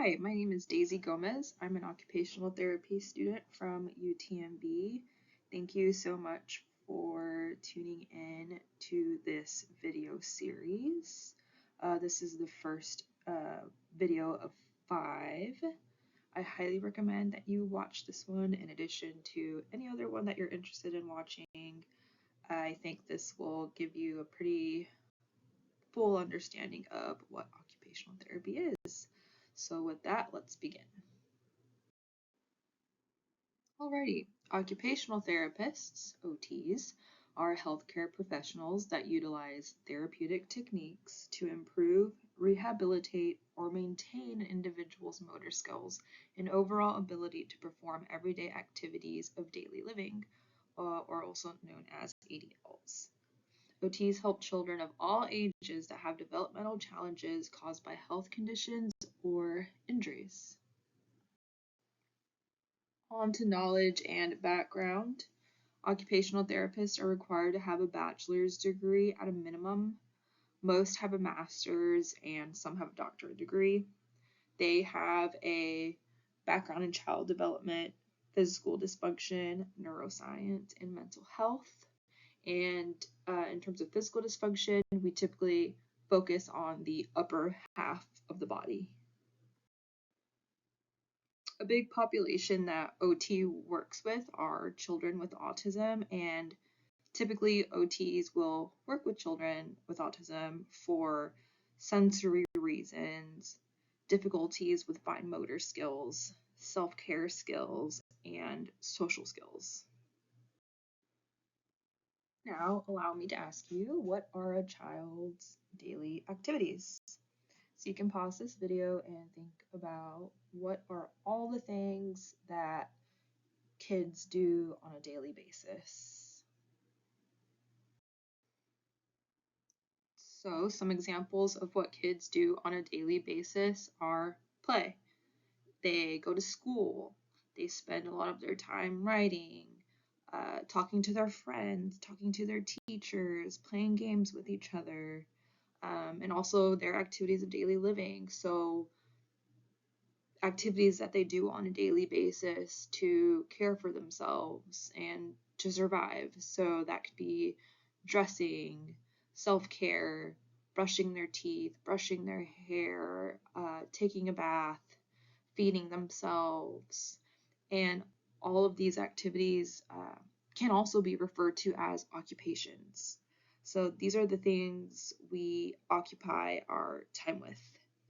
Hi, my name is Daisy Gomez. I'm an occupational therapy student from UTMB. Thank you so much for tuning in to this video series. This is the first video of 5. I highly recommend that you watch this one in addition to any other one that you're interested in watching. I think this will give you a pretty full understanding of what occupational therapy is. So with that, let's begin. Alrighty, occupational therapists, OTs, are healthcare professionals that utilize therapeutic techniques to improve, rehabilitate, or maintain an individual's motor skills and overall ability to perform everyday activities of daily living, or also known as ADLs. OTs help children of all ages that have developmental challenges caused by health conditions or injuries. On to knowledge and background. Occupational therapists are required to have a bachelor's degree at a minimum. Most have a master's and some have a doctorate degree. They have a background in child development, physical dysfunction, neuroscience, and mental health. And in terms of physical dysfunction, we typically focus on the upper half of the body. A big population that OT works with are children with autism, and typically OTs will work with children with autism for sensory reasons, difficulties with fine motor skills, self-care skills, and social skills. Now, allow me to ask you, what are a child's daily activities? So you can pause this video and think about what are all the things that kids do on a daily basis. So some examples of what kids do on a daily basis are play. They go to school. They spend a lot of their time writing, talking to their friends, talking to their teachers, playing games with each other, and also their activities of daily living. So activities that they do on a daily basis to care for themselves and to survive. So that could be dressing, self-care, brushing their teeth, brushing their hair, taking a bath, feeding themselves, and all of these activities can also be referred to as occupations. So these are the things we occupy our time with,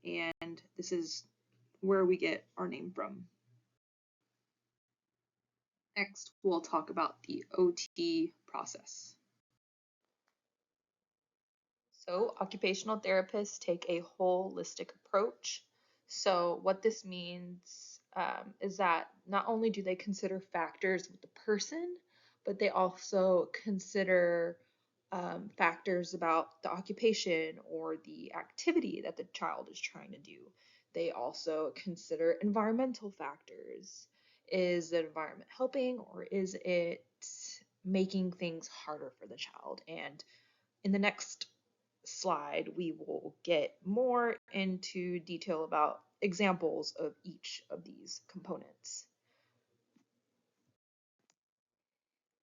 and this is where we get our name from. Next, we'll talk about the OT process. So occupational therapists take a holistic approach. So what this means is that not only do they consider factors with the person, but they also consider factors about the occupation or the activity that the child is trying to do. They also consider environmental factors. Is the environment helping, or is it making things harder for the child? And in the next slide, we will get more into detail about examples of each of these components.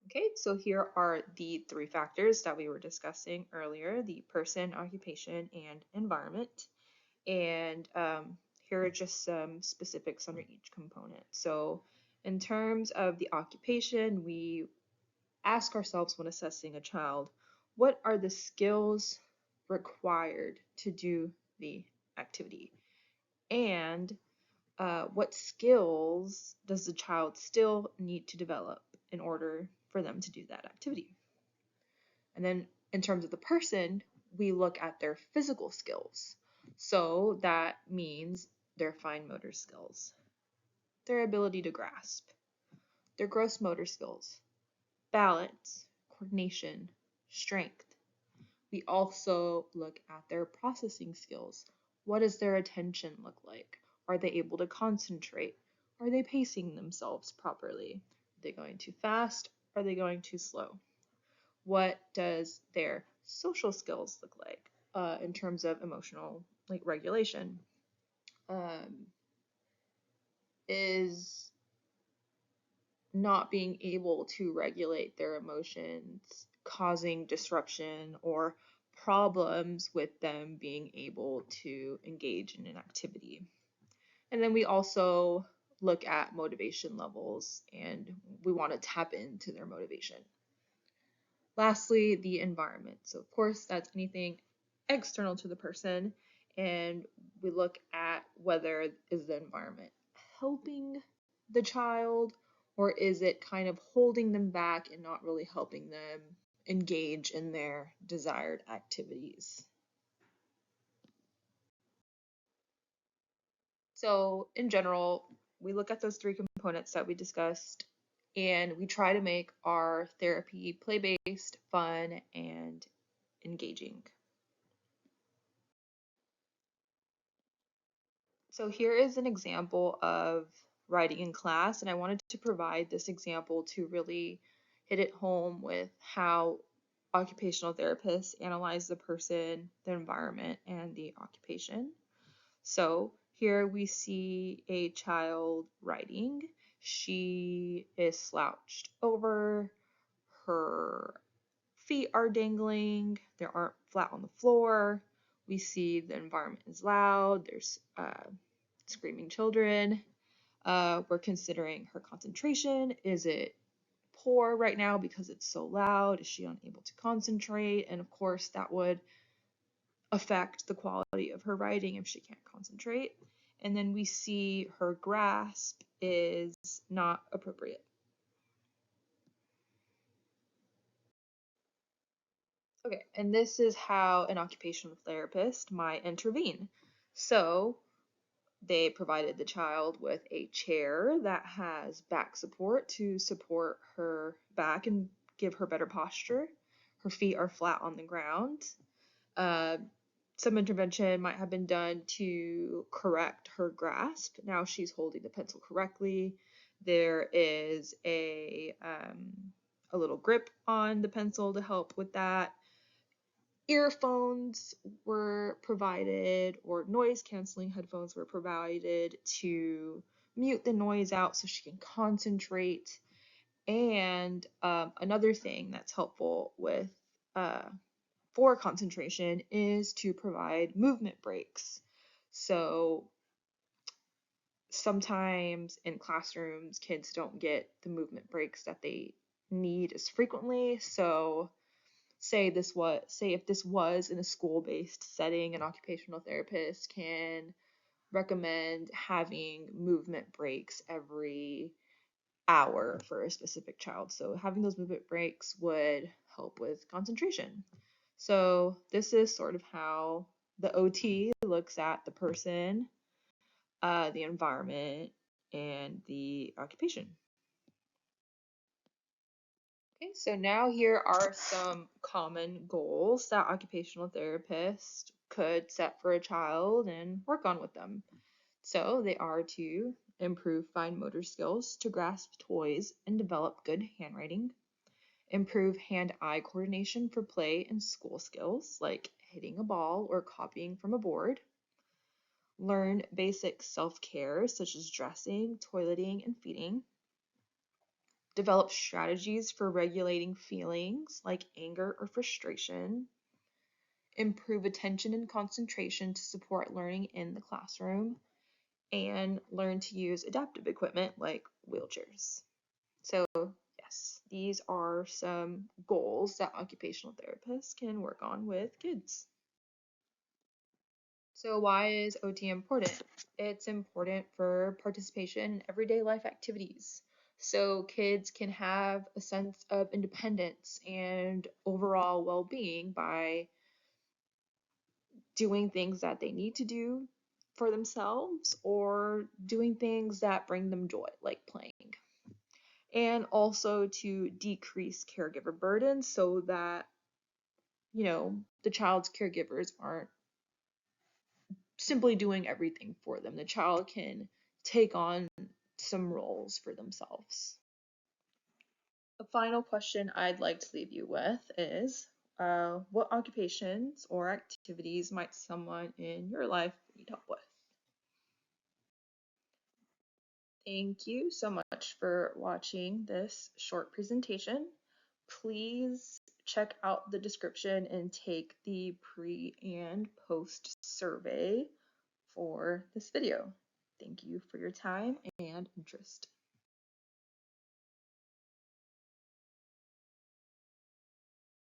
Okay, so here are the 3 factors that we were discussing earlier: the person, occupation, and environment. And here are just some specifics under each component. So in terms of the occupation, we ask ourselves when assessing a child, what are the skills required to do the activity? And what skills does the child still need to develop in order for them to do that activity? And then in terms of the person, we look at their physical skills. So that means their fine motor skills, their ability to grasp, their gross motor skills, balance, coordination, strength. We also look at their processing skills. What does their attention look like? Are they able to concentrate? Are they pacing themselves properly? Are they going too fast? Are they going too slow? What does their social skills look like in terms of emotional regulation? is not being able to regulate their emotions, causing disruption or problems with them being able to engage in an activity. And then we also look at motivation levels and we want to tap into their motivation. Lastly, the environment. So of course, that's anything external to the person, and we look at whether is the environment helping the child or is it kind of holding them back and not really helping them engage in their desired activities. So in general, we look at those three components that we discussed and we try to make our therapy play-based, fun, and engaging. So here is an example of writing in class, and I wanted to provide this example to really hit it home with how occupational therapists analyze the person, the environment, and the occupation. So here we see a child writing. She is slouched over, her feet are dangling, there aren't flat on the floor. We see the environment is loud, there's screaming children. We're considering her concentration. Is it poor right now because it's so loud? Is she unable to concentrate? And of course, that would affect the quality of her writing if she can't concentrate. And then we see her grasp is not appropriate. Okay, and this is how an occupational therapist might intervene. So they provided the child with a chair that has back support to support her back and give her better posture. Her feet are flat on the ground. Uh, some intervention might have been done to correct her grasp. Now she's holding the pencil correctly. There is a little grip on the pencil to help with that. Earphones were provided, or noise canceling headphones were provided to mute the noise out so she can concentrate. And another thing that's helpful with for concentration is to provide movement breaks. So sometimes in classrooms, kids don't get the movement breaks that they need as frequently. So say if this was in a school-based setting, an occupational therapist can recommend having movement breaks every hour for a specific child. So having those movement breaks would help with concentration. So this is sort of how the OT looks at the person, the environment, and the occupation. Okay, so now here are some common goals that occupational therapists could set for a child and work on with them. So they are to improve fine motor skills, to grasp toys and develop good handwriting, improve hand-eye coordination for play and school skills like hitting a ball or copying from a board, learn basic self-care such as dressing, toileting, and feeding, develop strategies for regulating feelings like anger or frustration, improve attention and concentration to support learning in the classroom, and learn to use adaptive equipment like wheelchairs. So, yes, these are some goals that occupational therapists can work on with kids. So, why is OT important? It's important for participation in everyday life activities. So, kids can have a sense of independence and overall well being by doing things that they need to do for themselves or doing things that bring them joy, like playing. And also to decrease caregiver burden so that, the child's caregivers aren't simply doing everything for them. The child can take on some roles for themselves. The final question I'd like to leave you with is what occupations or activities might someone in your life need help with? Thank you so much for watching this short presentation. Please check out the description and take the pre and post survey for this video. Thank you for your time and interest.